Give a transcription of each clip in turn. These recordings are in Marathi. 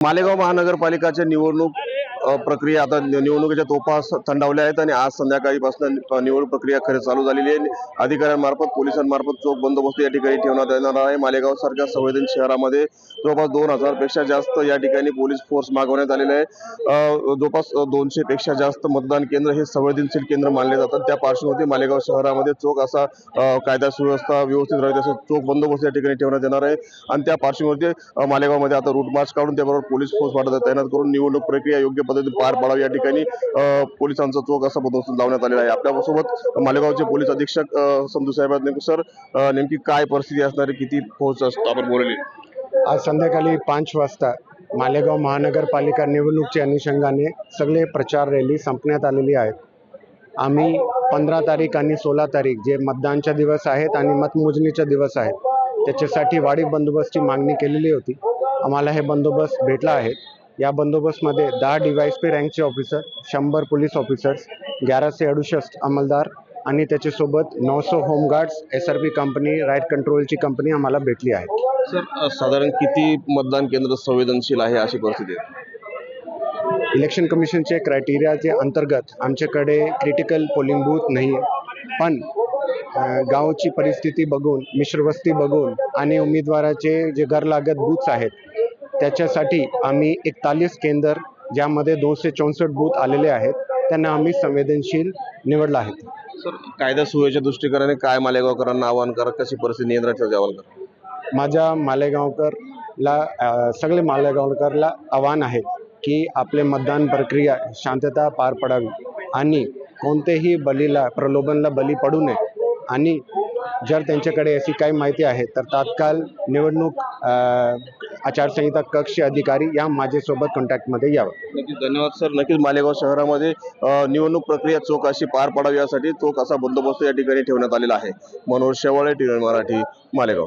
मालेगाव महानगरपालिकाच्या निवडणूक प्रक्रिया आता निवडणुकीच्या तोफा थंडावल्या आहेत आणि आज संध्याकाळीपासून निवडणूक प्रक्रिया खरी चालू झालेली आहे। अधिकाऱ्यांमार्फत पोलिसांमार्फत चोख बंदोबस्त या ठिकाणी ठेवण्यात येणार आहे। मालेगाव सारख्या संवेदनशील शहरामध्ये जवळपास 2000 पेक्षा जास्त या ठिकाणी पोलीस फोर्स मागवण्यात आलेले आहे। जवळपास 200 पेक्षा जास्त मतदान केंद्र हे संवेदनशील केंद्र मानले जातात। त्या पार्श्वभूमीवर मालेगाव शहरामध्ये चोख असा कायदा सुव्यवस्था व्यवस्थित राहते असं चोख बंदोबस्त या ठिकाणी ठेवण्यात येणार आहे। आणि त्या पार्श्वभूमीवर मालेगावमध्ये आता रूट मार्च काढून त्याबरोबर पोलीस फोर्स वाढत तैनात करून निवडणूक प्रक्रिया योग्य पद्धतीने पार पाडावी या ठिकाणी पोलिसांचा चोख असा बंदोबस्त लावण्यात आलेला आहे। आपल्यासोबत मालेगावचे पोलीस अधीक्षक संधू साहेब आहेत। सर, नेमकी काय परिस्थिती असणार आहे, किती फौज आपण बोलली? आज संध्याकाळी 5 वाजता मालेगाव महानगरपालिका निवडणूकच्या अनुषंगाने सगळे प्रचार रॅली संपण्यात आलेली आहेत। आम्ही 15 तारीख आणि 16 तारीख जे मतदानच्या दिवस आहेत आणि मतमोजणीचे दिवस आहेत त्याच्यासाठी वाढीव बंदोबस्ताची मागणी केलेली होती। आम्हाला हे बंदोबस्त भेटला आहे। या बंदोबस्तमध्ये 10 DYSP रँकचे ऑफिसर, 100 पोलीस ऑफिसर्स, 11 से 68 अंमलदार आणि त्याच्यासोबत 900 होमगार्ड्स, SRP कंपनी, राईट कंट्रोलची कंपनी आम्हाला भेटली आहे। सर, साधारण किती मतदान केंद्र संवेदनशील आहे अशी परिस्थिती आहे? इलेक्शन कमिशनचे क्रायटेरियाचे अंतर्गत आमच्याकडे क्रिटिकल पोलिंग बूथ नाही आहे, पण गावची परिस्थिती बघून, मिश्रवस्ती बघून आणि उमेदवाराचे जे घरलागत बूथ्स आहेत त्याच्यासाठी आम्ही 41 केंद्र ज्यामध्ये 264 बूथ आलेले आहेत त्यांना आम्ही संवेदनशील निवडला आहे। सर, कायदा सुव्यवस्थेच्या दृष्टीकोनाने काय मालेगावकरांना आवाहन करा, कशी परिस्थिती नियंत्रणात ठेवायचे आवाहन करा? माझ्या मालेगावकरला सगळे मालेगावकरला आव्हान आहे की आपले मतदान प्रक्रिया शांतता पार पडावी आणि कोणतेही प्रलोभनला बली पडू नये आणि जर त्यांच्याकडे अशी काही माहिती आहे तर तात्काळ निवडणूक आचारसंहिता कक्ष अधिकारी या माझ्यासोबत कॉन्टॅक्टमध्ये यावं। नक्कीच, धन्यवाद सर। नक्कीच मालेगाव शहरामध्ये निवडणूक प्रक्रिया चोख अशी पार पडावी यासाठी चोख असा बंदोबस्त या ठिकाणी ठेवण्यात आलेला आहे। मनोज शेवाळे, TV मराठी, मालेगाव।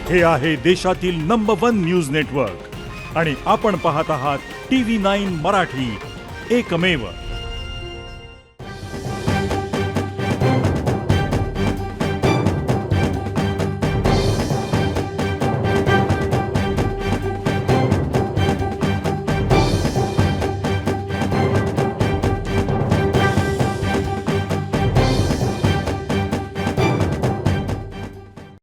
हे आहे देशातील नंबर 1 न्यूज नेटवर्क आणि आपण पाहत आहात TV9 मराठी, एकमेव।